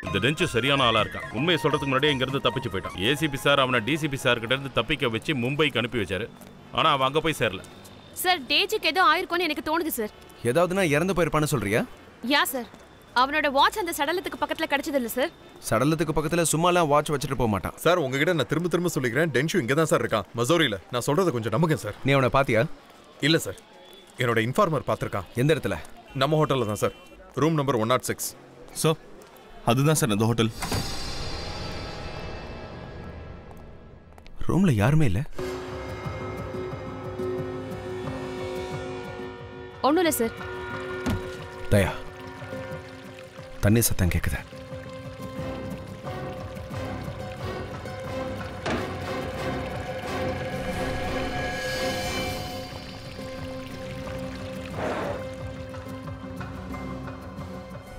இந்த டென்ச்சு சரியான ஆளா இருக்கான். உண்மையை சொல்றதுக்கு முன்னாடியே இங்க இருந்து தப்பிச்சு போயிட்டான். ஏசிபி சார் அவனை டிசிபி சார் கிட்ட இருந்து தப்பிக்க வச்சு மும்பைக்கு அனுப்பி வச்சாரு. ஆனா அவன் அங்க போய் சேரல. சார் டேஜுக்கு ஏதோ ஆயிருக்கும்னு எனக்கு தோணுது சார். ஏதாவதுனா இறந்து போயிருப்பான்னு சொல்றியா? யா சார். அவனோட வாட்ச் அந்த சடலத்துக்கு பக்கத்துல கிடைச்சது இல்ல சார். சடலத்துக்கு பக்கத்துல சும்மாலாம் வாட்ச் வச்சுட்டு போக மாட்டான் சார். உங்ககிட்ட நான் திரும்ப சொல்லிக்கிறேன், டென்ஷு இங்க தான் சார் இருக்கான், மசோரியில. நான் சொல்றத கொஞ்சம் நம்புங்க சார். நீ அவனை பாத்தியா? இல்ல சார், என்னோட இன்ஃபார்மர் பார்த்திருக்கான். எந்த இடத்துல? நம்ம ஹோட்டல்ல தான் சார், ரூம் நம்பர் 106. சார் அதுதான் சார் அந்த ஹோட்டல். ரூம்ல யாருமே இல்ல. ஒண்ணும் இல்ல சார். தயா, தண்ணி சத்தம் கேக்குது.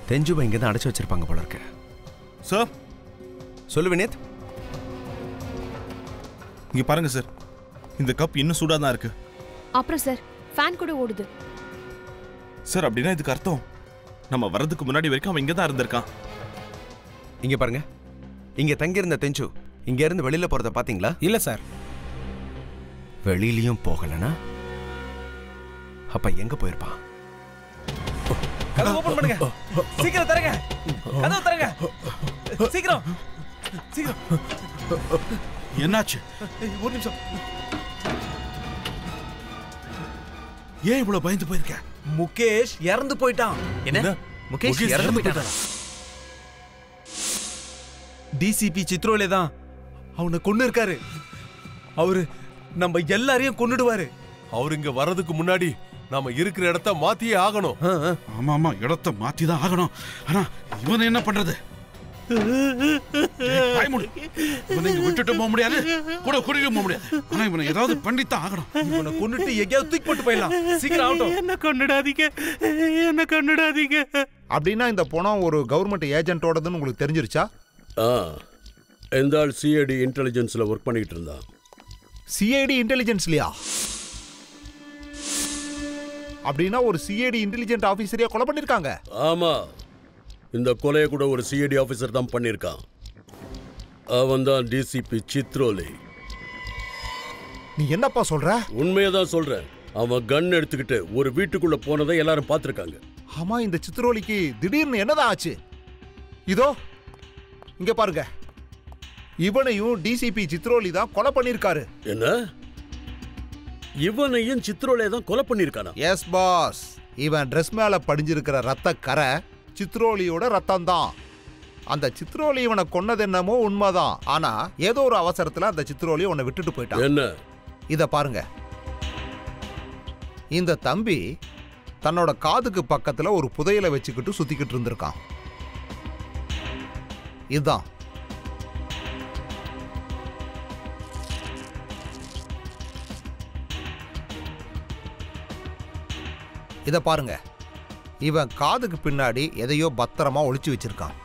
தெஞ்சுவை இங்க தான் அடைச்சு வச்சிருப்பாங்க போல இருக்கு. சார் சொல்லு வினீத். இங்க பாருங்க சார், இந்த கப் இன்னும் சூடா தான் இருக்கு. அப்புறம் சார் ஃபேன் கூட ஓடுது. சார் அப்படின்னா இதுக்கு அர்த்தம் நம்ம வர்றதுக்கு முன்னாடி வரைக்கும் அவன் இங்க தான் இருந்திருக்கான். இங்க பாருங்க, இங்க தங்கியிருந்த தெஞ்சு இங்க இருந்து வெளியில போறத பாத்தீங்களா? இல்ல சார். வெளியிலயும் போகலனா அப்ப எங்க போயிருப்பான்? கதவு ஓபன் பண்ணுங்க, சீக்கிரம் தரங்க, கதவு தரங்க, சீக்கிரம் சீக்கிரம். என்னாச்சு? ஒரு நிமிஷம். ஏன் இவ்வளவு பயந்து போயிருக்க? முகேஷ் இறந்து போயிட்டான். என்ன? முகேஷ் இறந்து போயிட்டான். டிசிபி சித்ரோலே தான் அவனை கொன்னு இருக்காரு. அவரு நம்ம எல்லாரையும் கொன்னுடுவாரு. அவர் இங்க வர்றதுக்கு முன்னாடி நாம இருக்கிற இடத்த மாத்தியே ஆகணும். ஆமா ஆமா, இடத்தை மாத்தி தான் ஆகணும். ஆனா இவனை என்ன பண்றது? இவனை இங்க விட்டுட்டு போக முடியாது, கூட கூட்டிட்டு போக முடியாது. ஆனா இவனை ஏதாவது பண்ணித்தான் ஆகணும். இவனை கொன்னுட்டு எங்கேயாவது தூக்கி போட்டு போயிடலாம். சீக்கிரம் ஆகட்டும். என்ன கொன்னுடாதீங்க, என்ன கொன்னுடாதீங்க. அப்படின்னா இந்த பணம் ஒரு கவர்மெண்ட் ஏஜென்ட்டோடதுன்னு உங்களுக்கு தெரிஞ்சிருச்சா? எந்த ஆள் சிஐடி இன்டெலிஜென்ஸ்ல ஒர்க் பண்ணிட்டு இருந்தான். சிஐடி இன்டெலிஜென்ஸ்லயா? அப்படின்னா ஒரு சிஐடி இன்டெலிஜென்ட் ஆபீசரையா கொலை பண்ணிருக்காங்க? ஆமா, இந்த கொலையை கூட ஒரு சிஐடி ஆபீசர் தான் பண்ணிருக்கான். அவன் தான் டிசிபி சித்ரோலே. நீ என்னப்பா சொல்ற? உண்மையதான் சொல்றேன். அவன் கன் எடுத்துக்கிட்டு ஒரு வீட்டுக்குள்ள போனதை எல்லாரும் பார்த்திருக்காங்க. ஆமா, இந்த சித்ரோலிக்கு திடீர்னு என்னதான் ஆச்சு? இதோ இங்க பாருங்க, இவனையும் டிசிபி சித்ரோலி தான் கொலை பண்ணிருக்காரு. என்ன? இவனையும் சித்ரோலே தான் கொலை பண்ணிருக்கானா? Yes boss. இவன் ட்ரெஸ் மேல படிஞ்சிருக்கிற ரத்த கரை சித்ரோலியோட ரத்தம் தான். அந்த சித்ரோலி இவனை கொன்னது என்னமோ உண்மைதான். ஆனா ஏதோ ஒரு அவசரத்துல அந்த சித்ரோலி உன்னை விட்டுட்டு போயிட்டான். என்ன? இத பாருங்க, இந்த தம்பி தன்னோட காதுக்கு பக்கத்துல ஒரு புதையலை வச்சுக்கிட்டு சுத்திக்கிட்டு இருந்திருக்கான். இதுதான். இத பாருங்க, இவன் காதுக்கு பின்னாடி எதையோ பத்திரமா ஒளிச்சு வச்சிருக்கான்.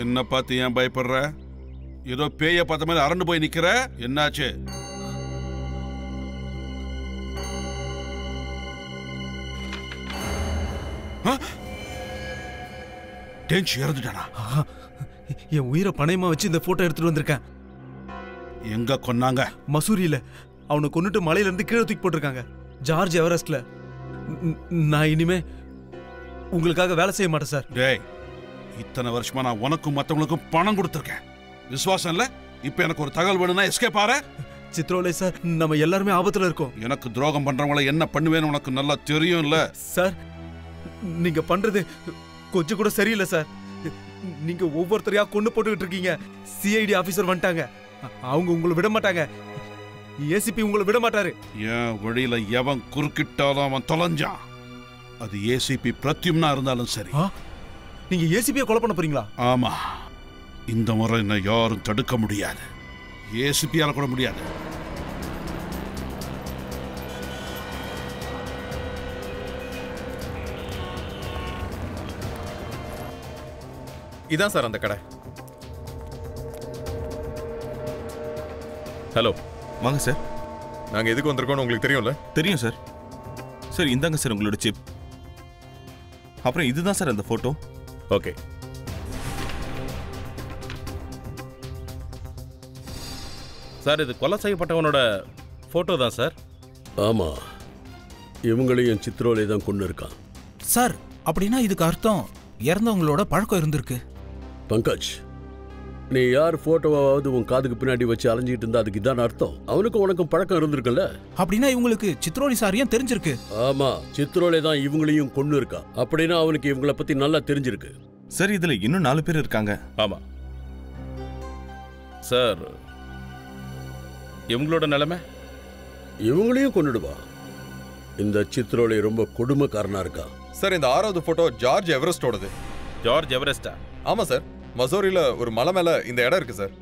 என்ன பார்த்து ஏன் பயப்படுற? ஏதோ பேய பார்த்த மாதிரி அரண்டு போய் நிக்கிற, என்னாச்சு? டென்ஷ் இறந்துட்டானா? என் உயிரை பணயமா வச்சு இந்த போட்டோ எடுத்துட்டு வந்திருக்கேன். எங்க கொன்னாங்க? மசூரியில. அவனை கொன்னுட்டு மலையில இருந்து கீழே தூக்கி போட்டிருக்காங்க, ஜார்ஜ் எவரெஸ்ட்ல. நான் இனிமே உங்களுக்காக வேலை செய்ய மாட்டேன் சார். டேய், இத்தனை வருஷமா நான் உனக்கும் மற்றவங்களுக்கும் பணம் கொடுத்துருக்கேன், விசுவாசம் இல்ல? இப்ப எனக்கு ஒரு தகவல் வேணும்னா எஸ்கேப் ஆற? சித்ரோலே சார், நம்ம எல்லாருமே ஆபத்துல இருக்கோம். எனக்கு துரோகம் பண்றவங்கள என்ன பண்ணுவேன்னு உனக்கு நல்லா தெரியும் இல்ல? சார், நீங்க பண்றது கொஞ்சம் கூட சரியில்லை சார். நீங்க ஒவ்வொருத்தரையா கொண்டு போட்டுக்கிட்டு இருக்கீங்க. சிஐடி ஆபீசர் வந்துட்டாங்க, அவங்க உங்களை விட மாட்டாங்க. ஏசிபி உங்களை விட மாட்டாரு. என் வழியில எவன் குறுக்கிட்டாலும் அவன் தொலைஞ்சான். அது ஏசிபி பிரத்யும்னா இருந்தாலும் சரி. நீங்க ஏசிபியை கொலை பண்ண போறீங்களா? ஆமா, இந்த முறை என்ன யாரும் தடுக்க முடியாது, ஏசிபியால கூட முடியாது. இதான் சார் அந்த கடை. ஹலோ, வாங்க சார். நாங்க எதுக்கு வந்திருக்கோம்னு உங்களுக்கு தெரியும்ல? தெரியும் சார். சார், இந்தாங்க சார் உங்களோட சிப். அப்புறம் இதுதான் சார் அந்த போட்டோ. ஓகே. சார், இது கொலை செய்யப்பட்டவனோட போட்டோ தான் சார். ஆமா, இவங்களையும் சித்ரோலே தான் கொண்டு இருக்கான். சார், அப்படின்னா இதுக்கு அர்த்தம் இறந்தவங்களோட பழக்கம் இருந்திருக்கு. பங்கஜ், நீ யார் போட்டோவாவது உன் காதுக்கு பின்னாடி வச்சு அலைஞ்சிட்டு இருந்தா அதுக்கு இதான் அர்த்தம். அவனுக்கும் உனக்கும் பழக்கம் இருந்திருக்குல்ல? அப்படின்னா இவங்களுக்கு சித்ரோலி சார் ஏன் தெரிஞ்சிருக்கு? ஆமா, சித்ரோலே தான் இவங்களையும் கொண்டு இருக்கா. அப்படின்னா அவனுக்கு இவங்களை பத்தி நல்லா தெரிஞ்சிருக்கு. சார், இதுல இன்னும் 4 பேர் இருக்காங்க. ஆமா சார். இவங்களோட நிலைமை? இவங்களையும் கொண்டுடுவா. இந்த சித்ரோலே ரொம்ப கொடுமைக்காரனா இருக்கா. சார், இந்த 6வது போட்டோ ஜார்ஜ் எவரெஸ்டோடது. ஜார்ஜ் எவரெஸ்டா? ஆமா சார், மசோரியில ஒரு மலை மேல இந்த இடம் இருக்கு சார்.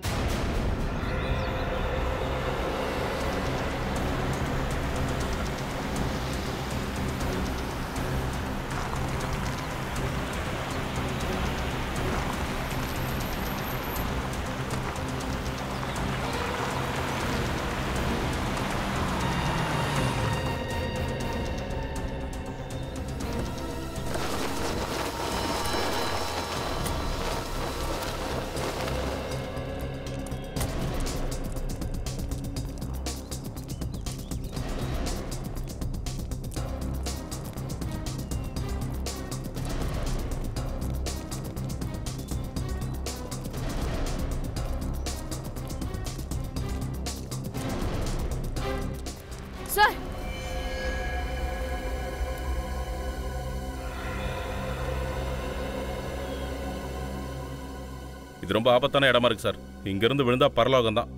சார், இது ரொம்ப ஆபத்தான இடமா இருக்கு சார். இங்க இருந்து விழுந்தா பரலோகம் தான்.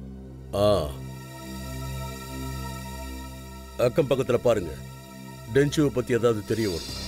அக்கம் பக்கத்துல பாருங்க, டென்ஷுவை பத்தி ஏதாவது தெரிய வரும்.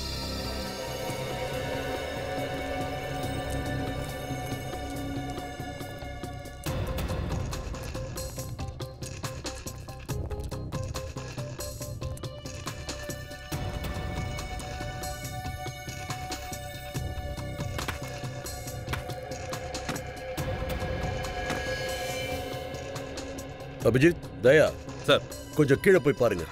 அபிஜித், தயா சார், கொஞ்சம் கீழே போய் பாருங்க.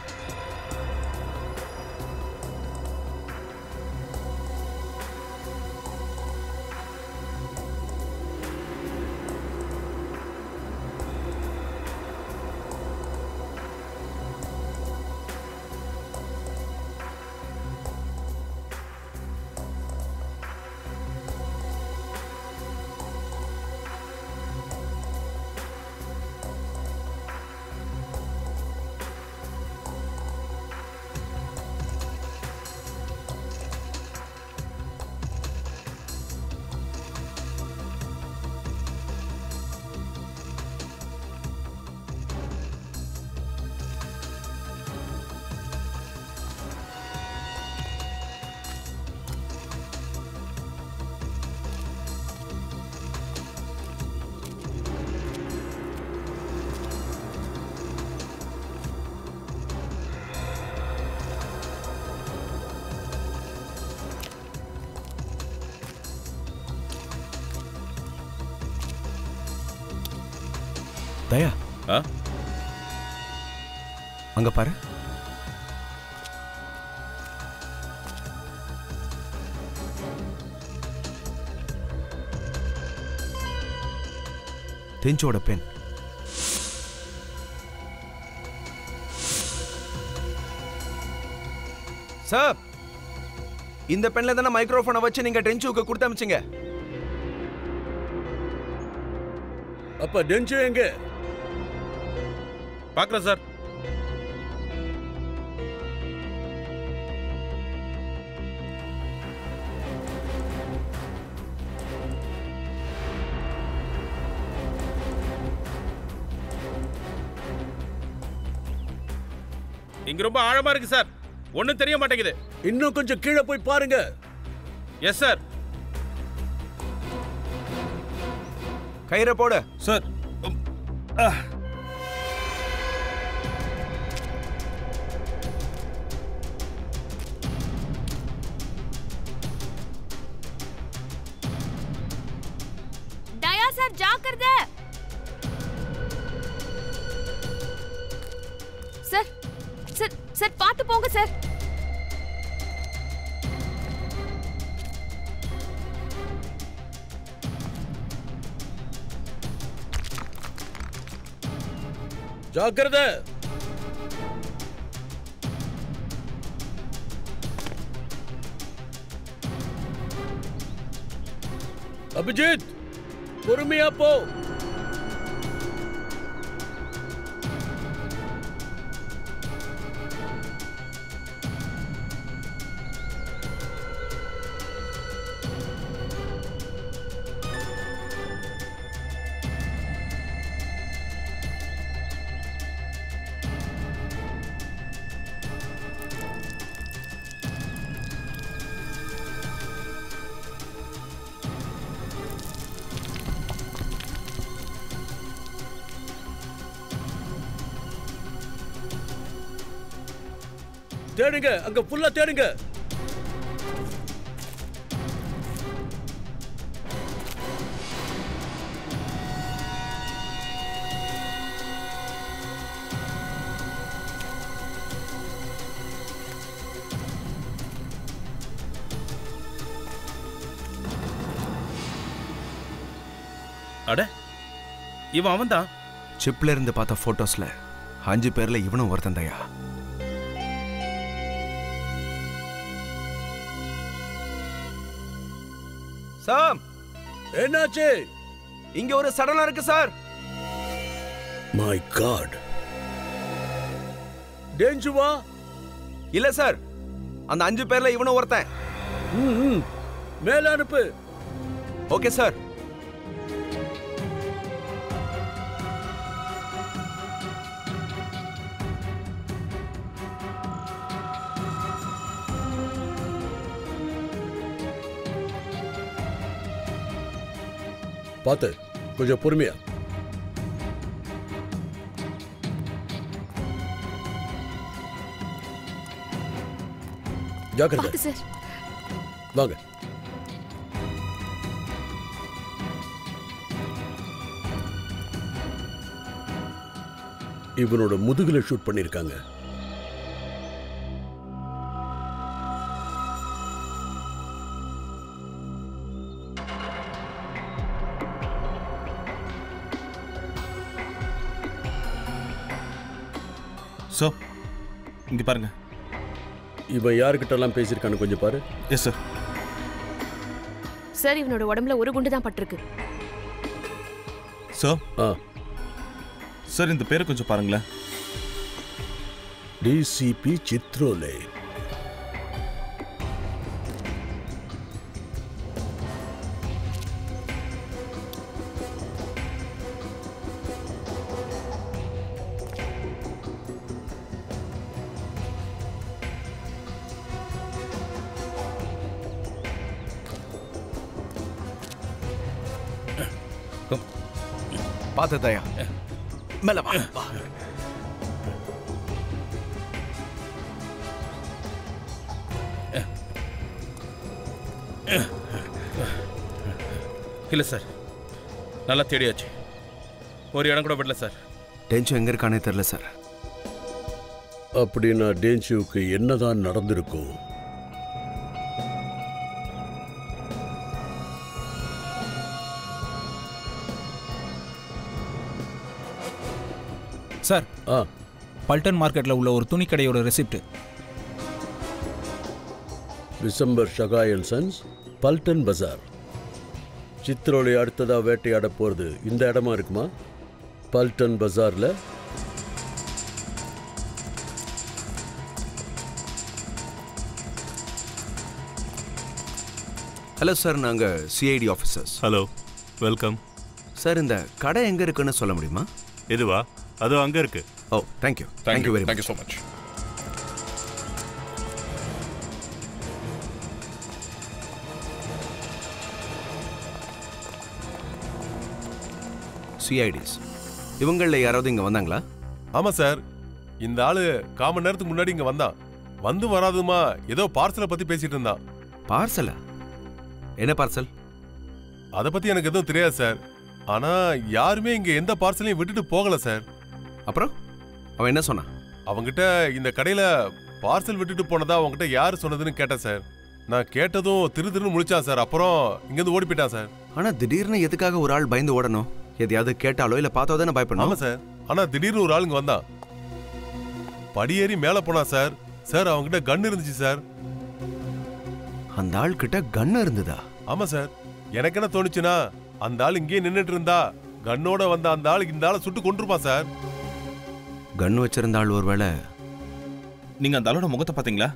தயா அங்க பாரு. தெஞ்சோட பெண். சார், இந்த பெண்ல தானே மைக்ரோஃபோனை வச்சு நீங்க டென்சுக்கு கொடுத்து அமிச்சிங்க. அப்ப டென்சு எங்க? பார்க்குறேன் சார். இங்க ரொம்ப ஆழமா இருக்கு சார், ஒண்ணும் தெரிய மாட்டேங்குது. இன்னும் கொஞ்சம் கீழே போய் பாருங்க. Yes sir. கயிறை போடு சார். தயா சார், ஜாக்கிரதை. சார் சார் சார், பார்த்து போங்க சார். ஜாக்கிரதை. அபிஜித், பொறுமையா போ. தேடுங்க, அங்க ஃபுல்லா தேடுங்க. அட, இவன் அவன்தான். சிப்ல இருந்து பார்த்த போட்டோஸ்ல 5 பேர்ல இவனும் ஒருத்தன் தயா. சார், என்னாச்சு? இங்க ஒரு சடலம் இருக்கு சார். My God. டேஞ்சுவா? இல்ல சார், அந்த 5 பேர்ல இவனும் ஒருத்தன். மேல அனுப்பு. Okay sir. பாத்து, கொஞ்சம் பொறுமையா. ஜாக்கிரதை. பார்த்து சார். வாங்க. இவனோட முதுகுல ஷூட் பண்ணிருக்காங்க. சோ, இங்க பாருங்க. இவன் யாருக்கிட்ட எல்லாம் பேசியிருக்கான்னு கொஞ்சம் பாரு. Yes sir. சார், இவனோட உடம்புல ஒரு குண்டு தான் பட்டிருக்கு. சார். சார், இந்த பேரை கொஞ்சம் பாருங்களேன். டிசிபி சித்ரோலே. பார்த்து தயா, மேல வா. இல்ல சார், நல்லா தேடியாச்சு. ஒரு இடம் கூட விடல சார். டென்ஷன் எங்க இருக்கானே தெரியல சார். அப்படின்னா டேன்ஷுவுக்கு என்னதான் நடந்திருக்கும்? சார் பல்டன் மார்க்கெட்ல உள்ள ஒரு துணி கடையோட receipt. December Shakai and sons, Paltan Bazaar. Chitroli அடுத்ததா வேட்டையாட போறது இந்த இடமா இருக்குமா? பல்டன் பஜார்ல. ஹலோ சார், நாங்க CID officers. Hello, welcome sir. இந்த கடை எங்க இருக்குன்னு சொல்ல முடியுமா? இதுவா? அது அங்க இருக்கு. Oh, thank you. Thank you very much. Thank you so much. CIDs இவங்கள யாராவது இங்க வந்தாங்களா? ஆமா சார், இந்த ஆளு காமன் நேரத்துக்கு முன்னாடி இங்க வந்தான். வந்து வராதுமா ஏதோ பார்சலை பத்தி பேசிட்டு இருந்தான். பார்சலா? என்ன பார்சல்? அதை பத்தி எனக்கு எதுவும் தெரியாது சார். ஆனா யாருமே இங்க எந்த பார்சலையும் விட்டுட்டு போகல சார். அப்புறம் அவன் என்ன சொன்னான்? அவங்கிட்ட இந்த கடையில பார்சல் விட்டுட்டு போனதா அவங்ககிட்ட யாரு சொன்னதுன்னு கேட்டேன் சார். நான் கேட்டதும் திருன்னு முழிச்சான் சார். அப்புறம் இங்கிருந்து ஓடி போயிட்டான் சார். ஆனா திடீர்னு எதுக்காக ஒரு ஆள் பயந்து ஓடணும்? எதையாவது கேட்டாலோ இல்ல பார்த்தோ தானே பயப்படணும். ஆமா சார். ஆனா திடீர்னு ஒரு ஆளுங்க வந்தான். படியேறி மேல போனா சார். சார் அவங்ககிட்ட கன் இருந்துச்சு சார். அந்த ஆள் கிட்ட கன் இருந்ததா? ஆமா சார். எனக்கு என்ன தோணுச்சுன்னா, அந்த ஆள் இங்கே நின்னுட்டு இருந்தா கன்னோட வந்த அந்த ஆள் இந்த ஆளை சுட்டு கொண்டிருப்பான் சார். கன் வச்சிருந்த ஆள் ஒருவேளை. நீங்க அந்த ஆளோட முகத்தை பாத்தீங்களா?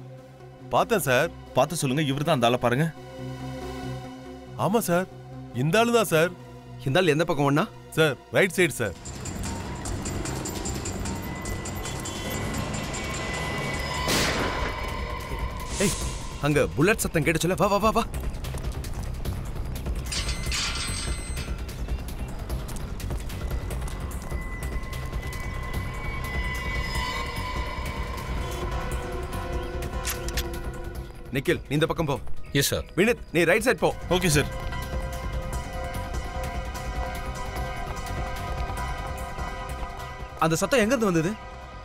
பார்த்தேன் சார். பார்த்து சொல்லுங்க, இவர் தான் அந்த ஆளை பாருங்க. ஆமா சார், இந்த ஆளு தான் சார். இந்த ஆள் எந்த பக்கம் ஒண்ணா? Sir right side sir. ஏய், அங்க புல்லட் சத்தம் கேட்டுச்சுல, வா வா வா வா. நிக்கில், நீ இந்த பக்கம் போ. S sir. வினித், நீ ரைட் சைடு போ. Okay sir. அந்த சத்தம் எங்க இருந்து வந்தது?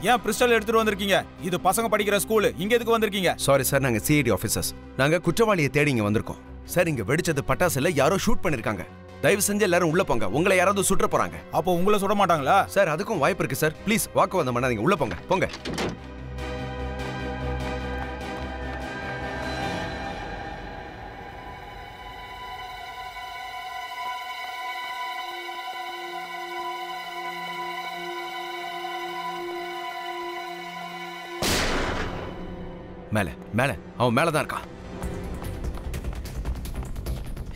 ஏன் பிரிஸ்டல் எடுத்துட்டு வந்திருக்கீங்க? இது பசங்க படிக்கிற ஸ்கூல். இங்க எதுக்கு வந்திருக்கீங்க? சாரி சார், நாங்க சிஐடி ஆபீசர்ஸ். நாங்க குற்றவாளியை தேடி இங்க வந்திருக்கோம். சார், இங்க வெடிச்சது பட்டாசு இல்ல, யாரோ ஷூட் பண்ணிருக்காங்க. தயவு செஞ்சு எல்லாரும் உள்ள போங்க. உங்களை யாராவது சுற்ற போறாங்க. அப்போ உங்களை சுட மாட்டாங்களா? சார், அதுக்கும் வாய்ப்பு இருக்கு சார். ப்ளீஸ் வாக்கு வந்த பண்ணாதீங்க. உள்ள போங்க போங்க. மேல மேல அவன் மேலதான் இருக்கான்.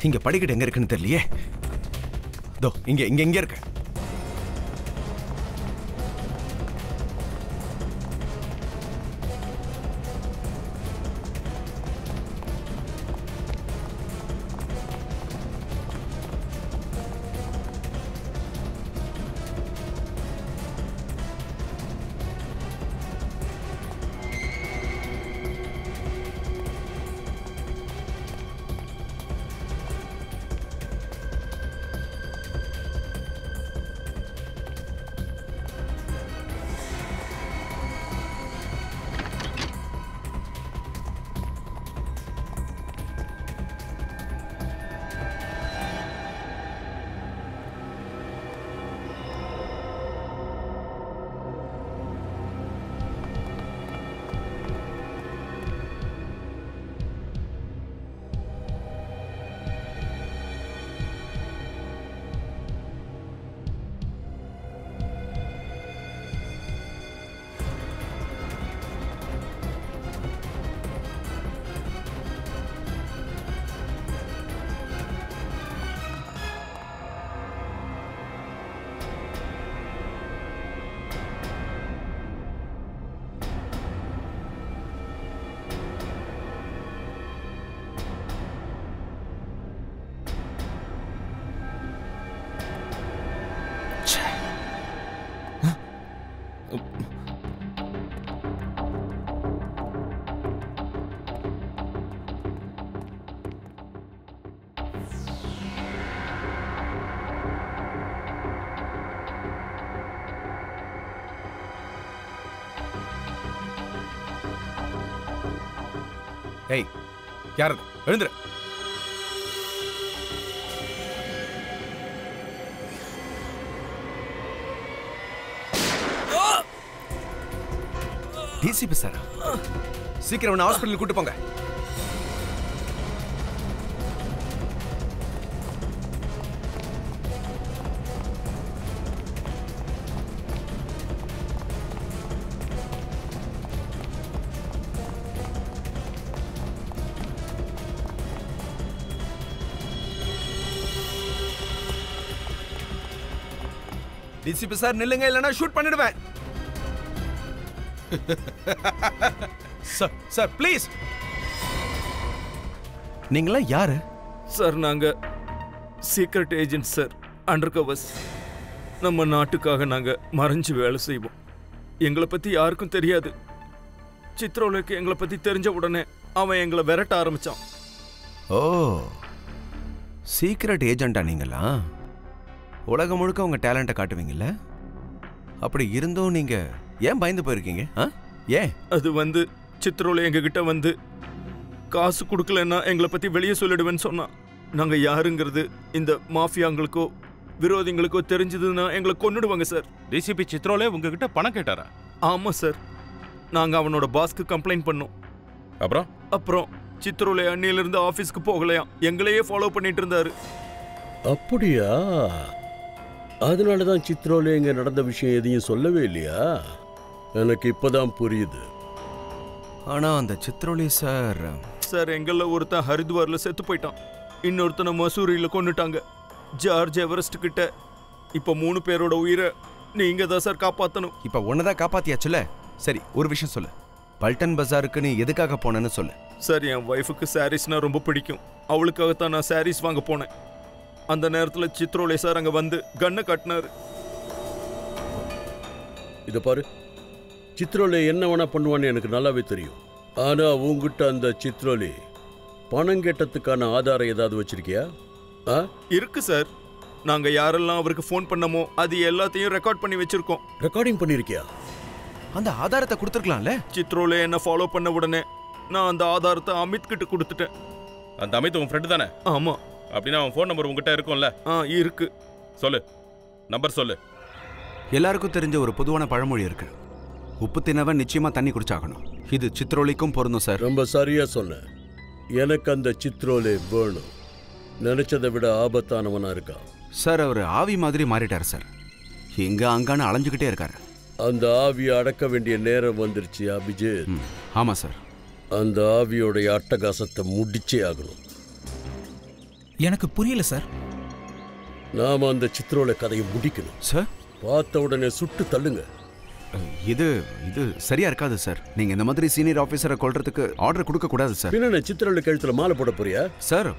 இங்க படிக்கட்டு எங்க இருக்குன்னு தெரியலையே. தோ இங்க இங்க இங்க இருக்கு. ஏய் யார் எழுந்துரு. டிசிபி சார், சீக்கிரம் அவனை ஹாஸ்பிட்டலுக்கு கூட்டு போங்க. டிசிபி சார் நில்லுங்க, இல்லைன்னா ஷூட் பண்ணிடுவேன். Sir sir please. நீங்களா யாரு சார்? நாங்க secret agent sir, under covers. நம்ம நாட்டுக்காக நாங்க மறைஞ்சு வேலை செய்வோம். எங்களை பத்தி யாருக்கும் தெரியாது. சித்ரோலுக்கு எங்களை பத்தி தெரிஞ்ச உடனே அவன் எங்களை விரட்ட ஆரம்பிச்சான். ஓ, சீக்ரெட் ஏஜென்ட்டா நீங்களா? உலகம் முழுக்க உங்க டேலண்ட்டை காட்டுவீங்கல்ல? அப்படி இருந்தும் நீங்க ஏன் பயந்து போயிருக்கீங்க? ஏன்? அது சித்ரோல எங்ககிட்ட காசு கொடுக்கலன்னா எங்களை பத்தி வெளியே சொல்லிடுவேன்னு சொன்னான். நாங்க யாருங்கிறது இந்த மாஃபியாங்களுக்கோ விரோதிங்களுக்கோ தெரிஞ்சதுன்னா எங்களை கொன்னுடுவாங்க சார். டிசிபி சித்ரோலே உங்ககிட்ட பணம் கேட்டாரா? ஆமா சார். நாங்க அவனோட பாஸ்க்கு கம்ப்ளைண்ட் பண்ணோம். அப்புறம் சித்ரோலே அன்னியிலிருந்து ஆபீஸ்க்கு போகலையாம், எங்களையே ஃபாலோ பண்ணிட்டு இருந்தாரு. அப்படியா? அதனாலதான் சித்ரோலே இங்க நடந்த விஷயம் எதையும் சொல்லவே இல்லையா? எனக்கு இப்பதான் புரியுது. ஆனா அந்த சித்ரோலி சார் எங்கள ஒருத்தன் ஹரித்வார்ல செத்து போயிட்டான், இன்னொருத்தனை மசூரியில கொன்னுட்டாங்க, ஜார்ஜ் எவரெஸ்ட் கிட்ட. இப்ப 3 பேரோட உயிரை நீங்க தான் சார் காப்பாத்தணும். இப்ப ஒன்னதான் காப்பாத்தியாச்சுல? சரி, ஒரு விஷயம் சொல்லு. பல்டன் பஜாருக்கு நீ எதுக்காக போனேன்னு சொல்லு. சார், என் ஒய்ஃபுக்கு சாரீஸ்னா ரொம்ப பிடிக்கும். அவளுக்காகத்தான் நான் சாரீஸ் வாங்க போனேன். அந்த நேரத்தில் சித்ரோலே சார் அங்க கண்ணை காட்டினாரு. இத பாரு, சித்ரோலே என்ன வேணா பண்ணுவான்னு எனக்கு நல்லாவே தெரியும். ஆனா உங்ககிட்ட அந்த சித்ரோலே பணம் கேட்டதுக்கான ஆதாரம் ஏதாவது வச்சிருக்கியா? இருக்கு சார். நாங்க யாரெல்லாம் அவருக்கு ஃபோன் பண்ணமோ அது எல்லாத்தையும் ரெக்கார்ட் பண்ணி வச்சிருக்கோம். ரெக்கார்டிங் பண்ணிருக்கியா? அந்த ஆதாரத்தை கொடுத்துருக்கலாம்ல. சித்ரோலே என்ன ஃபாலோ பண்ண உடனே நான் அந்த ஆதாரத்தை அமித் கிட்ட கொடுத்துட்டேன். அந்த அமித் உங்க ஃப்ரெண்டு தானே? ஆமா. அப்படின்னா அவன் ஃபோன் நம்பர் உங்ககிட்ட இருக்கும்ல? இருக்கு. சொல்லு, நம்பர் சொல்லு. எல்லாருக்கும் தெரிஞ்ச ஒரு பொதுவான பழமொழி இருக்கு, உப்பு தின்னவன் நிச்சயமா தண்ணி குடிச்சாகணும். இது சித்ரோலிக்கும் பொருந்தும் சார். ரொம்ப சரியா சொன்ன. எனக்கு அந்த சித்ரோலே வேணும். நினைச்சதை விட ஆபத்தானவனா இருக்கா சார். அவர் ஆவி மாதிரி மாறிட்டார் சார். எங்க அங்கான அலைஞ்சுக்கிட்டே இருக்காரு. அந்த ஆவியை அடக்க வேண்டிய நேரம் வந்துருச்சு அபிஜித். ஆமா சார். அந்த ஆவியோடைய அட்டகாசத்தை முடிச்சே ஆகணும். எனக்கு புரியல சார். நாம அந்த சித்ரோல கதையை முடிக்கணும் சார். பார்த்த உடனே சுட்டு தள்ளுங்க. இது இது சரியா இருக்காது சார். நீங்க இந்த மாதிரி சீனியர் ஆபீசரை கொல்றதுக்கு ஆர்டர் கொடுக்க கூடாது சார். பின்ன சித்ரோல கழுத்துல மாலை போட போறியா? சார்,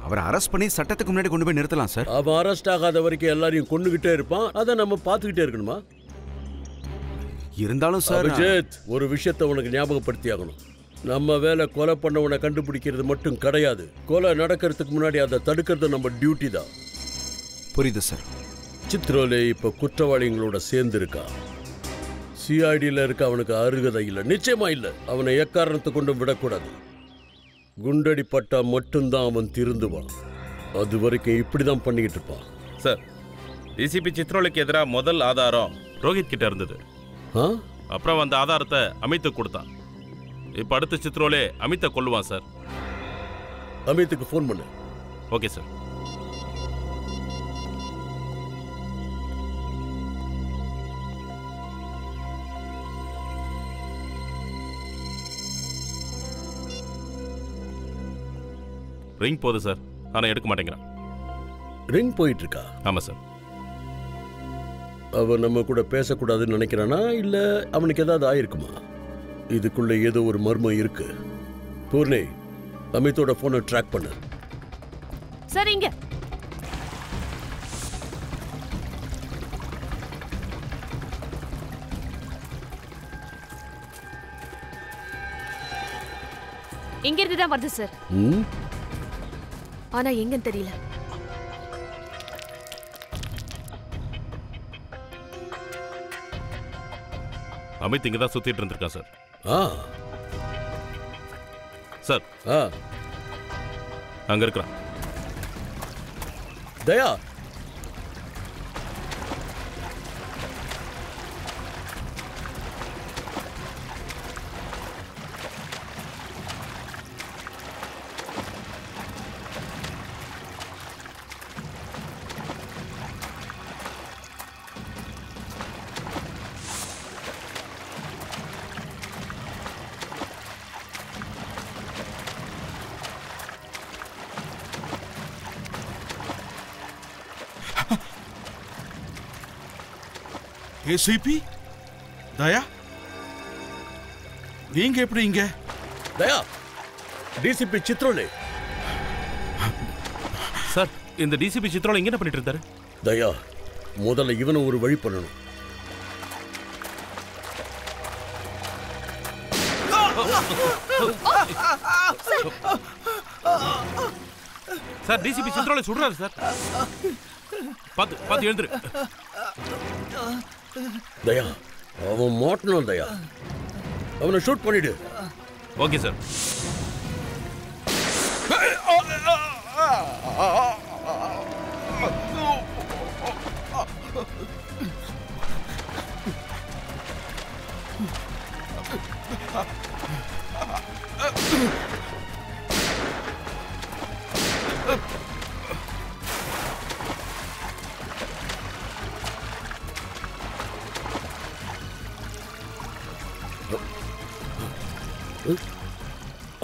அவரை அரெஸ்ட் பண்ணி சட்டத்துக்கு முன்னாடி கொண்டு போய் நிறுத்தலாம் சார். அவன் அரெஸ்ட் ஆகாத வரைக்கும் எல்லாரையும் கொன்னுகிட்டே இருப்பான். அதை நம்ம பார்த்துக்கிட்டே இருக்கணுமா? இருந்தாலும் சார், அபிஜித், ஒரு விஷயத்தை உனக்கு ஞாபகப்படுத்தி ஆகணும். நம்ம வேலை கொலை பண்ணவனை கண்டுபிடிக்கிறது மட்டும் கிடையாது. கொலை நடக்கிறதுக்கு முன்னாடி அதை தடுக்கிறது நம்ம டியூட்டி தான். புரியுது சார். சித்ரோலே இப்ப குற்றவாளிகளோட சேர்ந்து இருக்கா. சிஐடியில் இருக்க அவனுக்கு அருகதை இல்லை, நிச்சயமா இல்லை. அவனை எக்காரணத்தை கொண்டும் விடக்கூடாது. குண்டடி பட்டா மட்டும்தான் அவன் திருந்துவான். அது வரைக்கும் இப்படிதான் பண்ணிக்கிட்டு இருப்பான். சார், டிசிபி சித்ரோலுக்கு எதிராக முதல் ஆதாரம் ரோஹித் கிட்ட இருந்தது. அப்புறம் அந்த ஆதாரத்தை அமித்துக்கு கொடுத்தான். இப்ப அடுத்த சித்ரோலே அமித்தை கொல்லுவான் சார். அமித்துக்கு ஃபோன் பண்ணு. Okay sir. ரிங் போகுது சார், ஆனா எடுக்க மாட்டேங்கிறான். ரிங் போயிட்டு இருக்கா? ஆமா சார். அவன் நம்ம கூட பேசக்கூடாதுன்னு நினைக்கிறானா, இல்ல அவனுக்கு ஏதாவது ஆயிருக்குமா? இதுக்குள்ள ஏதோ ஒரு மர்மம் இருக்கு. பூர்ணி, அமித்தோட போனை ட்ராக் பண்ணு. சரிங்க. இங்க இருந்து தான் வருது சார். ஆனா எங்கன்னு தெரியல. அமித் இங்க தான் சுத்திட்டு இருந்திருக்கான் சார். சார் அங்க இருக்கிறான். தயா, ஏசிபி தயா, நீங்க எப்படி இங்க? தயா, டிசிபி சித்ரோலே. சார், இந்த டிசிபி சித்ரோலே இங்க என்ன பண்ணிட்டு இருந்தாரு? தயா, முதல்ல இவனை ஒரு வழி பண்ணணும். சார், டிசிபி சித்ரோலே சுடுறாரு சார். பாத்து எழுந்துரு. தயா, அவன் மாட்டணும். தயா, அவனை ஷூட் பண்ணிடு. Okay sir.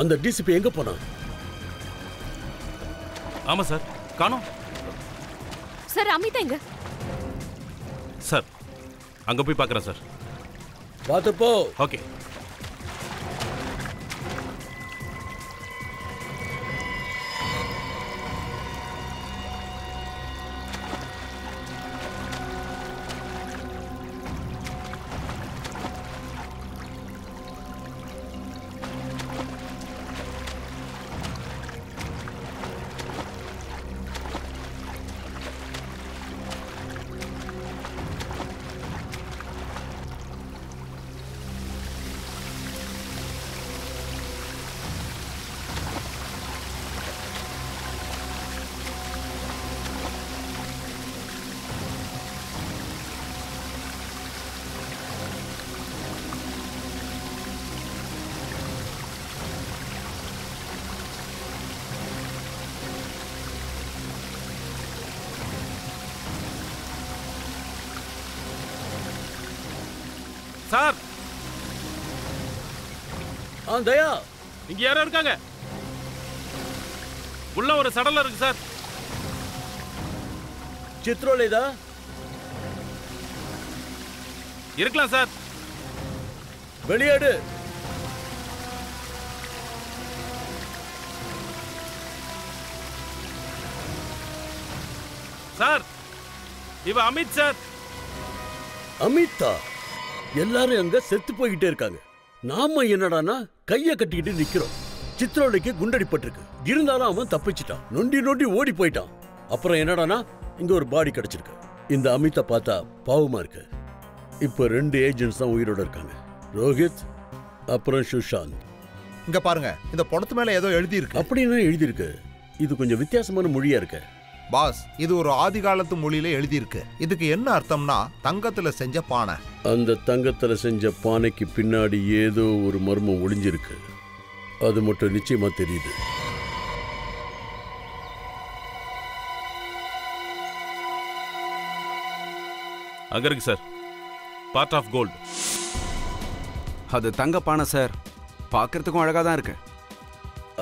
அந்த டிசிபி எங்க போனா? ஆமா சார், காணோம். சார், அமிதா எங்க? சார், அங்க போய் பார்க்கறேன் சார். பாத்து போ. ஓகே. சார், தயா, இங்க யாரோ இருக்காங்க. உள்ள ஒரு சடலம் இருக்கு சார். சித்ரோலேதா இருக்கலாம் சார். வெளியேடு. சார், இவ அமித் சார். அமிதா? எல்லாரும் அங்க செத்து போய்கிட்டே இருக்காங்க. நாம என்னடானா கைய கட்டிக்கிட்டு நிக்கிறோம். சித்ரோலைக்கு குண்டடிப்பட்டிருக்கு. இருந்தாலும் அவன் தப்பிச்சிட்டான். நொண்டி நொண்டி ஓடி போயிட்டான். அப்புறம் என்னடானா இங்க ஒரு பாடி கிடைச்சிருக்கு. இந்த அமிதா பார்த்தா பாவமா இருக்கு. இப்ப 2 ஏஜென்ட்ஸ் தான் உயிரோட இருக்காங்க. ரோஹித் அப்புறம் சுஷாந்த். இங்க பாருங்க, இந்த படத்து மேல ஏதோ எழுதி இருக்கு. அப்படின்னா எழுதி இருக்கு. இது கொஞ்சம் வித்தியாசமான மொழியா இருக்கு. பாஸ், இது ஒரு ஆதி காலத்து மொழியில எழுதி இருக்கு. இதுக்கு என்ன அர்த்தம்னா தங்கத்துல செஞ்ச பானை. அந்த தங்கத்துல செஞ்ச பானைக்கு பின்னாடி ஏதோ ஒரு மர்மம் ஒளிஞ்சிருக்கு. அது மட்டும் நிச்சயமா தெரியுது. அங்க இருக்கு சார். Part of gold. அது தங்க பானை சார். பார்க்கறதுக்கும் அழகா தான் இருக்கு.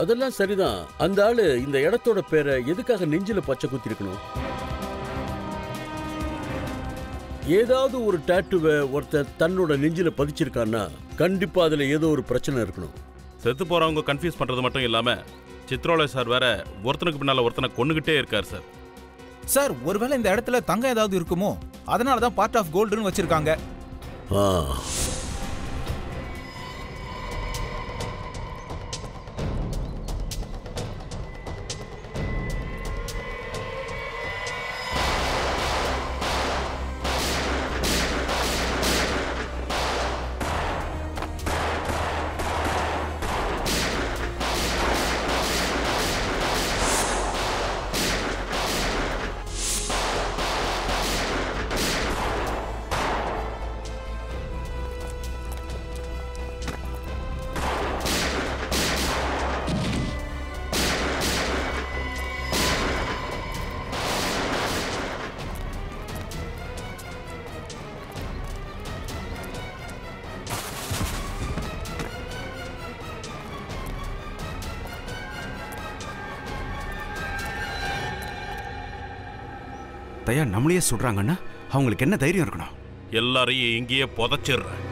அதெல்லாம் சரிதான். அந்த ஆளு இந்த இடத்தோட பேரை எதுக்காக நெஞ்சில பச்சை குத்தி இருக்கணும்? ஏதாவது ஒரு டாட்டூவை ஒருத்தர் தன்னோட நெஞ்சில பதிச்சிருக்கான்னா கண்டிப்பா அதுல ஏதோ ஒரு பிரச்சனை இருக்கணும். செத்து போறவங்க கன்ஃபியூஸ் பண்றது மட்டும் இல்லாம சித்ரோலே சார் வேற ஒருத்தனுக்கு பின்னால ஒருத்தனை கொன்னுகிட்டே இருக்காரு சார். சார், ஒருவேளை இந்த இடத்துல தங்கம் ஏதாவது இருக்குமோ? அதனால தான் பார்ட் ஆஃப் கோல்டுன்னு வச்சிருக்காங்க. தயா நம்மளையே சுடுறாங்கன்னா அவங்களுக்கு என்ன தைரியம் இருக்கணும்? எல்லாரையும் இங்கேயே புதைச்சிடுறேன்.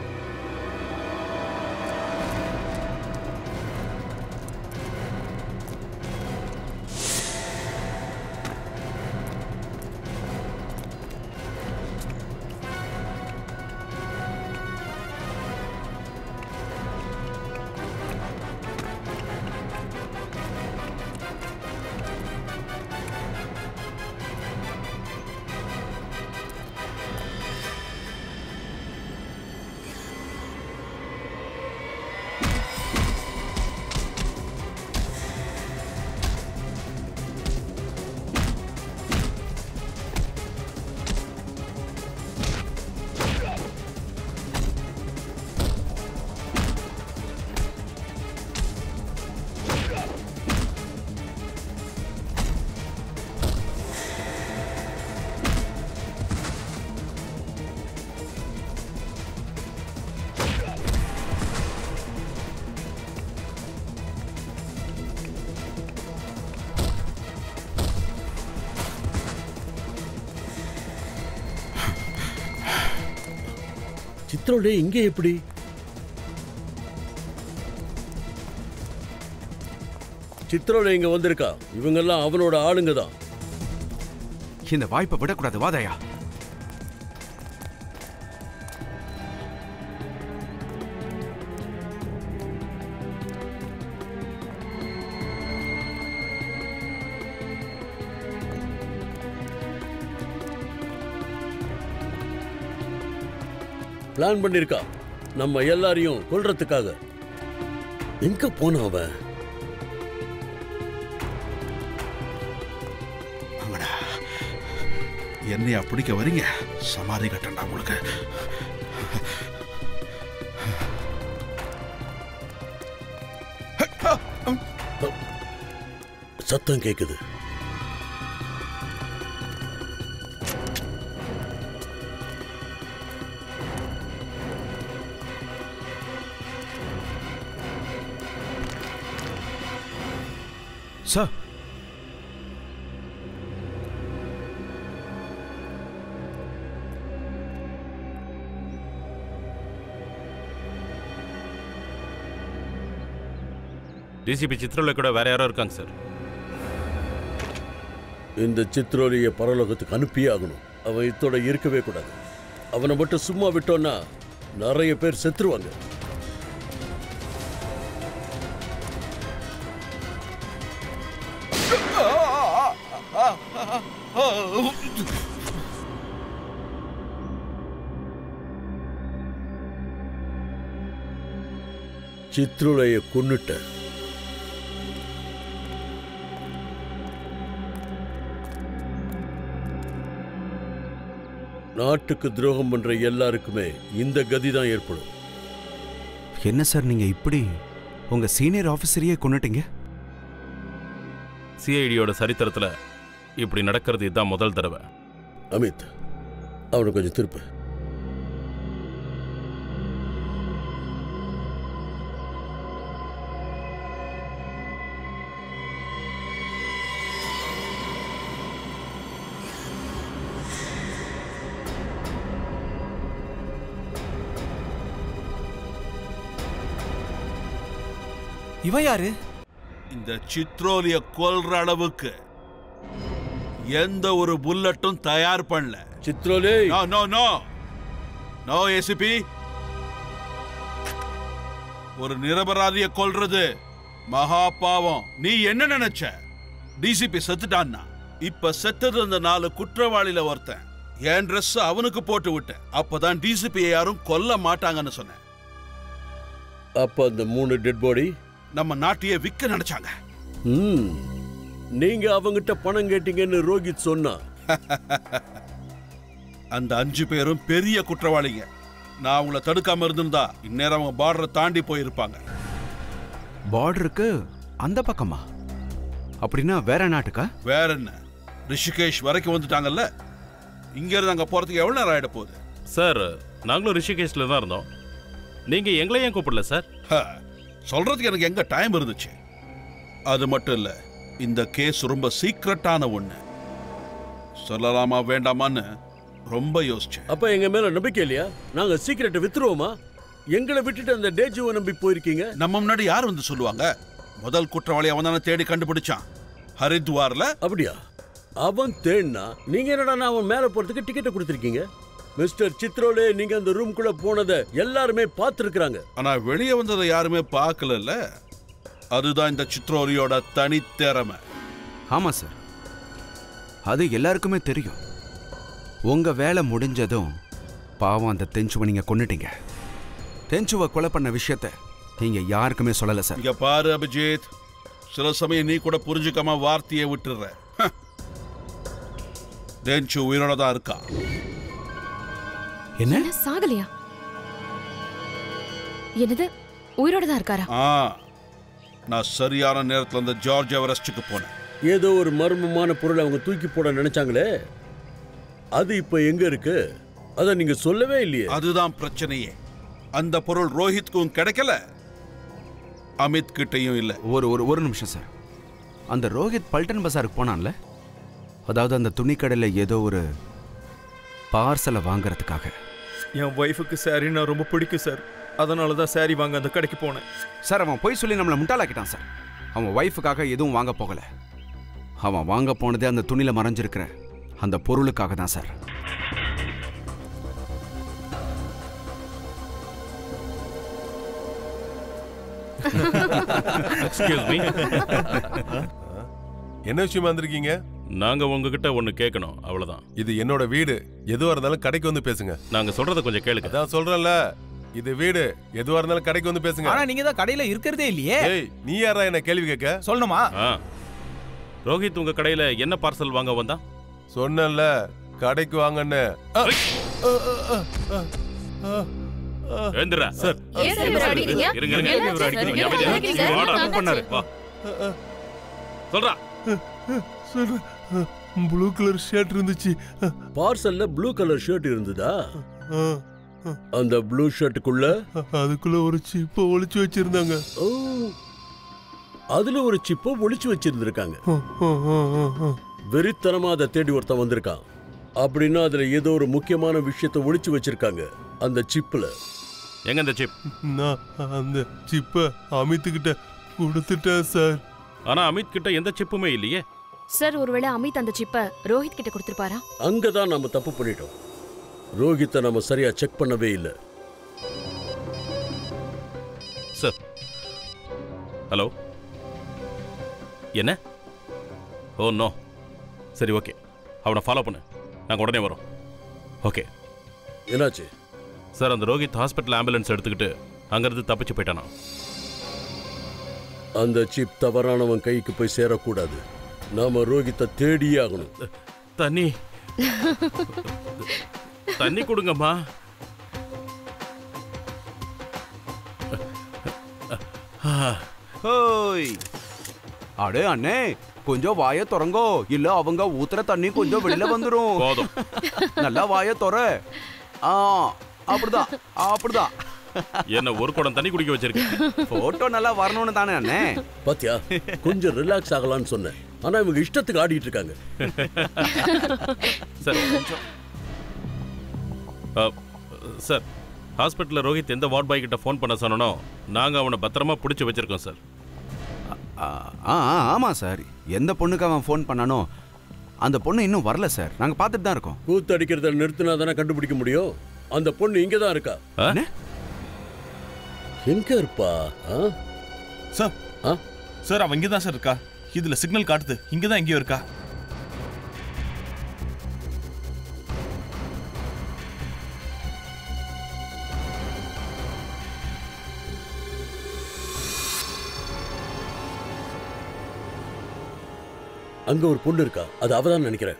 சித்ரோலே இங்கே எப்படி? சித்ரோலே இங்க வந்திருக்கா. இவங்கெல்லாம் அவனோட ஆளுங்க தான். இந்த வாய்ப்பை விடக்கூடாது. வாதயா, பிளான் பண்ணிருக்கா நம்ம எல்லாரையும் கொல்றதுக்காக. எங்க போன அவன்? என்னையா பிடிக்க வரீங்க? சமாதி கட்டண்டா உங்களுக்கு. சத்தம் கேக்குது. சார், டிசிபி சித்ரோலே கூட வேற யாரோ இருக்காங்க சார். இந்த சித்ரோலியை பரலோகத்துக்கு அனுப்பியே ஆகணும். அவன் இத்தோட இருக்கவே கூடாது. அவனை மட்டும் சும்மா விட்டோன்னா நிறைய பேர் செத்துருவாங்க. சித்ரோலையை கொன்னுட்ட. நாட்டுக்கு துரோகம் பண்ற எல்லாருக்குமே இந்த கதி தான் ஏற்படும். என்ன சார் நீங்க இப்படி உங்க சீனியர் ஆபீசரையே கொன்னுட்டீங்க? சிஐடியோட சரித்திரத்துல இப்படி நடக்கிறது இதுதான் முதல் தடவை. அமித், அவனை கொஞ்சம் திருப்பு. இவன் யாரு? இந்த சித்ரோலிய கொல்ற அளவுக்கு எந்த ஒரு புல்லட்டும் தயார் பண்ணல. Chitrole, no no no no ACP. ஒரு நிரபராதிய கொல்றது மகா பாவம். நீ என்ன நினைச்ச? டிசிபி செத்துட்டான்னா? இப்ப செத்தது அந்த 4 குற்றவாளியில ஒருத்தன். என் ட்ரெஸ் அவனுக்கு போட்டு விட்டேன். அப்பதான் டிசிபி யாரும் கொல்ல மாட்டாங்கன்னு சொன்னேன். அப்ப அந்த 3 டெட் பாடி நம்ம நாட்டையே விற்க நினைச்சாங்க. நீங்க அவங்கிட்ட பணம் கேட்டீங்கன்னு ரோஹித் சொன்னா. அந்த 5 பேரும் பெரிய குற்றவாளிங்க. நான் அவங்கள தடுக்காம இருந்திருந்தா இந்நேரம் அவங்க பார்டரை தாண்டி போயிருப்பாங்க. பார்டருக்கு அந்த பக்கமா? அப்படின்னா வேற நாட்டுக்கா? வேற என்ன, ரிஷிகேஷ் வரைக்கும் வந்துட்டாங்கல்ல. இங்க இருந்து அங்க போறதுக்கு எவ்வளவு நேரம் ஆயிட போகுது? சார், நாங்களும் ரிஷிகேஷ்ல தான் இருந்தோம். நீங்க எங்களை ஏன் கூப்பிடல சார்? சொல்றதுக்கு எனக்கு எங்க டைம் இருந்துச்சு. அது மட்டும் இல்ல, இந்த கேஸ் ரொம்ப சீக்ரெட்டான ஒண்ணு. சொல்லலாமா வேண்டாமான்னு ரொம்ப யோசிச்சேன். அப்ப எங்க மேல நம்பிக்கை இல்லையா? நாங்க சீக்கிரட்டை வித்துருவோமா? எங்களை விட்டுட்டு அந்த டேஜுவை நம்பி போயிருக்கீங்க. நம்ம முன்னாடி யார் வந்து சொல்லுவாங்க? முதல் குற்றவாளி அவன் தானே தேடி கண்டுபிடிச்சான் ஹரித்வார்ல. அப்படியா? அவன் தேடினா நீங்க என்னடா அவன் மேல போறதுக்கு டிக்கெட்டை கொடுத்திருக்கீங்க? மிஸ்டர் சித்ரோலே, நீங்க அந்த ரூம்குள்ள போனதை எல்லாருமே பார்த்திருக்காங்க. ஆனா வெளியே வந்ததை யாருமே பார்க்கல. அதுதான் இந்த சித்ரோலியோட தனித்திறமை. ஆமா சார், அது எல்லாருக்குமே தெரியும். உங்க வேலை முடிஞ்சதும் பாவம் அந்த தெஞ்சுவை நீங்க கொன்னுட்டீங்க. தெஞ்சுவை கொலை பண்ண விஷயத்த நீங்க யாருக்குமே சொல்லல சார். இங்க பாரு அபிஜித், சில சமயம் நீ கூட புரிஞ்சுக்காம வார்த்தையை விட்டுற. தெஞ்சு உயிரோட தான் இருக்கா. என்ன சாகலையா? என்னது உயிரோட தான் இருக்காரா? நான் சரியான நேரத்துல அந்த ஜார்ஜ் எவரெஸ்டுக்கு போனேன். ஏதோ ஒரு மர்மமான பொருளை அவங்க தூக்கி போட நினைச்சாங்களே, அது இப்ப எங்க இருக்கு? அத நீங்க சொல்லவே இல்லையே. அதுதான் பிரச்சனையே. அந்த பொருள் ரோஹித்க்கும் கிடைக்கல, அமித் கிட்டையும் இல்ல. ஒரு நிமிஷம் சார். அந்த ரோஹித் பல்டன் பசாருக்கு போனான்ல, அதாவது அந்த துணி கடையில் ஏதோ ஒரு பார்சலை வாங்குறதுக்காக. என் ஒய்ஃபுக்கு சாரி நான் ரொம்ப பிடிக்கும் சார், அதனால தான் சாரி வாங்க அந்த கடைக்கு போனேன் சார். அவன் போய் சொல்லி நம்மளை முட்டாளாக்கிட்டான் சார். அவன் ஒய்ஃபுக்காக எதுவும் வாங்க போகல. அவன் வாங்க போனதே அந்த துணியில் மறைஞ்சிருக்கிற அந்த பொருளுக்காக தான் சார். என்ன விஷயமா வந்திருக்கீங்க? நாங்க உங்ககிட்ட ஒண்ணு கேட்கணும், அவ்வளவுதான். இது என்னோட வீடு. எதுவா இருந்தாலும் கடைக்கு வந்து பேசுங்க. நாங்க சொல்றத கொஞ்சம் கேளுங்க. அதான் சொல்றேன்ல, இது வீடு. எதுவா இருந்தாலும் கடைக்கு வந்து பேசுங்க. ஆனா நீங்க தான் கடையில இருக்கிறதே இல்லையே. ஏய், நீ யாரா என்ன கேள்வி கேட்க? சொல்லணுமா? ரோஹித் உங்க கடையில என்ன பார்சல் வாங்க வந்தா? சொன்னேன்ல, கடைக்கு வாங்கன்னு. ஏந்திரா சார். சொல்றா. ப்ளூ கலர் ஷர்ட் இருந்துச்சு. பார்சல்ல ப்ளூ கலர் ஷர்ட் இருந்ததா? அந்த ப்ளூ ஷர்ட்டுக்குள்ள அதுக்குள்ள ஒரு சிப்ப ஒளிச்சு வச்சிருந்தாங்க. ஓ, அதுல ஒரு சிப்ப ஒளிச்சு வச்சிருந்திருக்காங்க. வெறித்தனமா அதை தேடி ஒருத்தன் வந்திருக்கான். அப்படின்னா அதுல ஏதோ ஒரு முக்கியமான விஷயத்தை ஒளிச்சு வச்சிருக்காங்க அந்த சிப்ல. எங்க அந்த சிப்? நான் அந்த சிப்ப அமித் கிட்ட கொடுத்துட்டேன் சார். ஆனா அமித் கிட்ட எந்த சிப்புமே இல்லையே சார். ஒருவேளை அமித் அந்த சிப்பை ரோஹித் கிட்ட கொடுத்திருப்பாரா? அங்கதான் நம்ம தப்பு பண்ணிட்டோம். ரோஹித்தை நம்ம சரியா செக் பண்ணவே இல்லை. சார். ஹலோ, என்ன? Oh no. சரி, ஓகே, அவனை ஃபாலோ பண்ணு, நாங்கள் உடனே வரோம். ஓகே. என்னாச்சு சார்? அந்த ரோஹித் ஹாஸ்பிட்டல் ஆம்புலன்ஸ் எடுத்துக்கிட்டு அங்கிருந்து தப்பிச்சு போயிட்டானா? அந்த சிப் தவறானவன் கைக்கு போய் சேரக்கூடாது. நாம ரோஹித்தை தேடியே ஆகணும். தண்ணி தண்ணி கொடுங்கம்மா. அடே அண்ணே, கொஞ்சம் வாய திறங்கோ, இல்ல அவங்க ஊத்துற தண்ணி கொஞ்சம் வெளியில வந்துரும். போதும், நல்லா வாய திற. அப்படிதான் அப்படிதான். என்ன ஒரு குடம் தண்ணி குடிக்க வச்சிருக்க? போட்டோ நல்லா வரணும்னு தானே அண்ணே. பாத்தியா, கொஞ்சம் ரிலாக்ஸ் ஆகலாம்னு சொன்னேன். ஆனா இவங்க இஷ்டத்துக்கு ஆடிட்டு இருக்காங்க. சார், சார், ஹாஸ்பிட்டலில் ரோஹித் எந்த வார்ட் பாய் கிட்ட ஃபோன் பண்ண சொன்னனோ நாங்கள் அவனை பத்திரமா பிடிச்சி வச்சிருக்கோம் சார். ஆமாம் சார். எந்த பொண்ணுக்கு அவன் ஃபோன் பண்ணானோ அந்த பொண்ணு இன்னும் வரல சார். நாங்கள் பார்த்துட்டு தான் இருக்கோம். கூத்து அடிக்கிறத நிறுத்தினா தானே கண்டுபிடிக்க முடியும். அந்த பொண்ணு இங்கே தான் இருக்கா. எங்க இருப்பா? சார், சார் அவன் இங்கே தான் சார் இருக்கா. இதுல சிக்னல் காட்டுது, இங்கே தான் எங்கேயோ இருக்கா. அங்க ஒரு பொண்ணு இருக்கா, அது அவதான் நினைக்கிறேன்.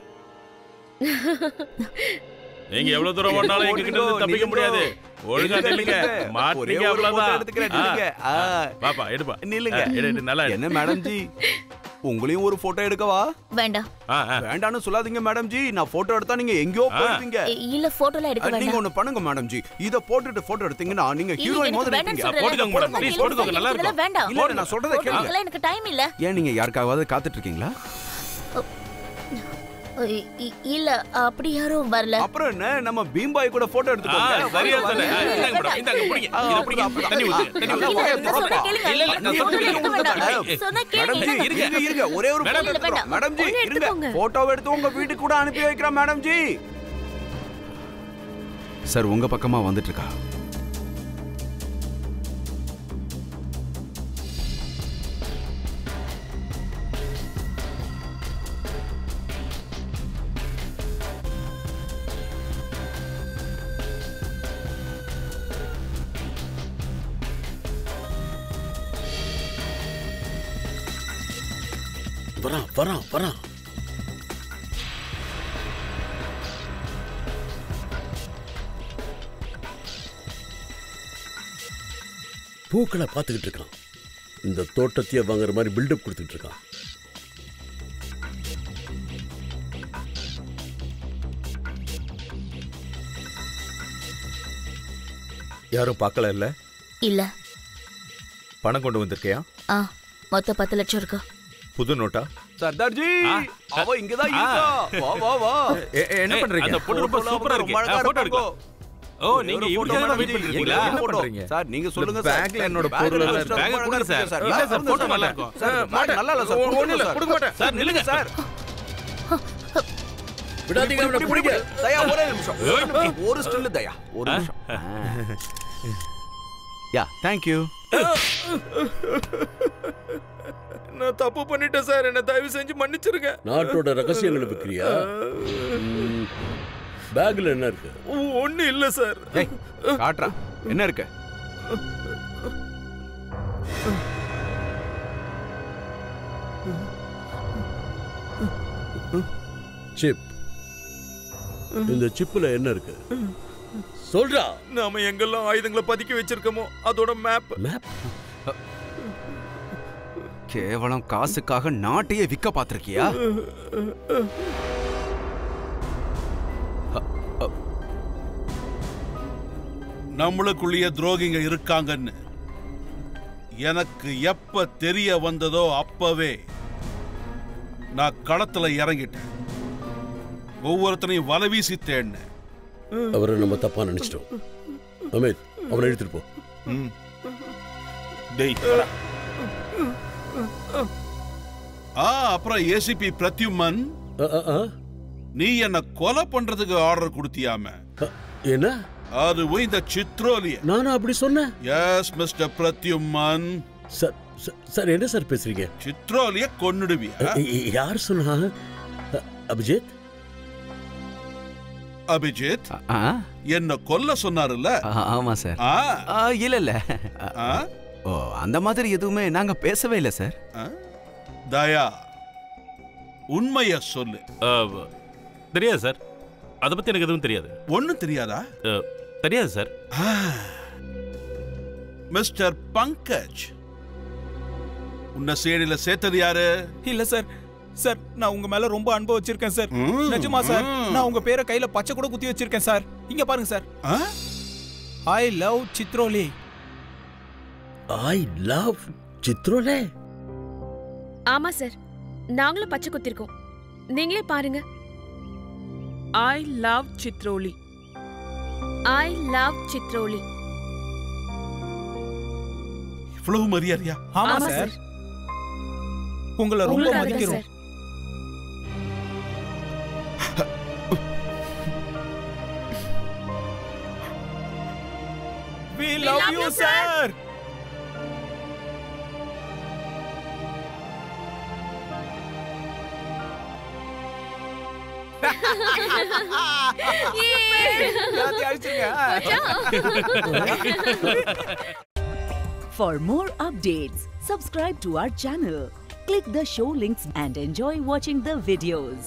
நீங்க எவ்வளவு தூரம் ஓடினாலும் எங்க கிட்ட இருந்து தப்பிக்க முடியாது. ஒழுங்கா நில்லுங்க. மாட்டீங்க அவ்வளவுதான். பாப்பா எடுப்பா. நில்லுங்க. எடு நல்லா. என்ன மேடம் ஜி, உங்களையும் ஒரு போட்டோ எடுக்கவா? வேண்டாம். வேண்டாம்னு சொல்லாதீங்க மேடம் ஜி. நான் போட்டோ எடுத்தா நீங்க எங்கயோ போடுவீங்க. இல்ல போட்டோல எடுக்க வேண்டாம். நீங்க ஒன்னு பண்ணுங்க மேடம் ஜி. இத போட்டுட்டு போட்டோ எடுத்தீங்கன்னா நீங்க ஹீரோயின் மாதிரி இருப்பீங்க. போடுங்க மேடம், ப்ளீஸ் போடுங்க, நல்லா இருக்கும். வேண்டாம். இல்ல நான் சொல்றத கேளுங்க. எனக்கு டைம் இல்ல. ஏன் நீங்க யாருக்காவது காத்துட்டு இருக்கீங்களா? இல்ல அப்படி யாரும் வரல. அப்புறம் என்ன நம்ம பீம்பாய் கூட போட்டோ எடுத்துக்கோங்க. சரியா சொன்னே. இந்தாங்க மேடம், இந்தாங்க புடிங்க. இத புடிங்க. தண்ணி ஊத்து. தண்ணி ஊத்து. இல்ல நான் சொன்னா கேளுங்க. இருங்க ஒரே ஒரு போட்டோ எடுத்துறோம். மேடம் ஜி இருங்க. போட்டோ எடுத்து உங்க வீட்டுக்கு கூட அனுப்பி வைக்கிறேன் மேடம் ஜி. சார் உங்க பக்கமா வந்துட்டு இருக்கா? வரான். பூக்களை பார்த்துக்கிட்டு இருக்கான். இந்த தோட்டத்தையே வாங்குற மாதிரி பில்டப் கொடுத்துட்டு இருக்கான். யாரும் பார்க்கல இல்ல? இல்ல. பணம் கொண்டு வந்திருக்கியா? மொத்தம் 10 லட்சம் இருக்கு. புது நோட்டா? சர்தார் ஜி அவ இங்க தான் இருக்கா. வா. என்ன பண்றீங்க? அந்த பொண்ணு ரொம்ப சூப்பரா இருக்கு. போட்டோ எடுங்க. ஓ நீங்க இவ்வளவு நேரம் வெயிட் பண்ணிருக்கீங்களா? என்ன பண்றீங்க? சார் நீங்க சொல்லுங்க சார். பேக்ல என்னோட பொருள் எல்லாம் இருக்கு. பேக் கொடுங்க சார். இல்ல சார் போட்டோ நல்லா இருக்கும். சார் மாட்ட நல்லா இல்ல சார். ஒண்ணு இல்ல கொடுக்க மாட்டேன். சார் நில்லுங்க சார். விடாதீங்க அவனை பிடிங்க. தயா ஒரே நிமிஷம். ஒரு ஸ்டில் தயா. ஒரு நிமிஷம். யா தேங்க் யூ. நான் தப்பு பண்ணிட்டேன் சார். என்ன தயவு செஞ்சு மன்னிச்சிருங்க. நாட்டோட ரகசியங்களை விக்கிறியா? பேக்ல என்ன இருக்கு? ஒண்ணு இல்ல சார். காட்றா. என்ன இருக்கு? சிப். இந்த சிப்ல என்ன இருக்கு? சொல்றா. நாம எங்கெல்லாம் ஆயுதங்களை பதுக்கி வச்சிருக்கோமோ அதோட மேப். கேவலம் காசுக்காக நாட்டையே விக்க பாத்திருக்கியா? நம்மளுக்குள்ளேயே துரோகிங்க இருக்காங்கன்னு எனக்கு எப்ப தெரிய வந்ததோ அப்பவே நான் களத்துல இறங்கிட்டேன். ஒவ்வொருத்தனையும் வலை வீசி தேடினேன். அவரை நம்ம தப்பா நினைச்சிட்டோம். அமித் அவனை எடுத்துட்டு போ. டேய் அப்புறம் ஏசிபி பிரத்யுமன் நீ என்ன கொலை பண்றதுக்கு ஆர்டர் கொடுத்தியாம? என்ன? அதுவும் இந்த சித்ரோலிய. நானா அப்படி சொன்னேன்? S mister Pradyuman. சார் என்ன சார் பேசுறீங்க? சித்ரோலிய கொன்னுடுவியா? யார் சொன்னா? அபிஜித்? அபிஜித் என்ன கொல்ல சொன்னாருல்ல? ஆமா சார். இல்ல ஓ அந்த மாதிரி எதுவுமே நாங்க பேசவே இல்லை சார். தயா உண்மைய சொல்லு. தெரியாது சார். அதை பத்தி எனக்கு எதுவும் தெரியாது. ஒன்னும் தெரியாதா? தெரியாது சார். மிஸ்டர் பங்கஜ் உன்னை சேடியில சேர்த்தது யாரு? இல்ல சார். சார் நான் உங்க மேல ரொம்ப அன்பு வச்சிருக்கேன் சார். நிஜமா சார். நான் உங்க பேரை கையில பச்சை கூட குத்தி வச்சிருக்கேன் சார். இங்க பாருங்க sir. I love Chitroli. I love Chitrole. ஆமா சார். நாங்களும் பச்சை குத்திருக்கோம். நீங்களே பாருங்க. I love Chitroli. I love Chitroli. இவ்வளவு மரியாதையா? ஆமா சார். உங்களை ரொம்ப மதிக்கிறோம். We love you sir. For more updates, subscribe to our channel, click the show links and enjoy watching the videos.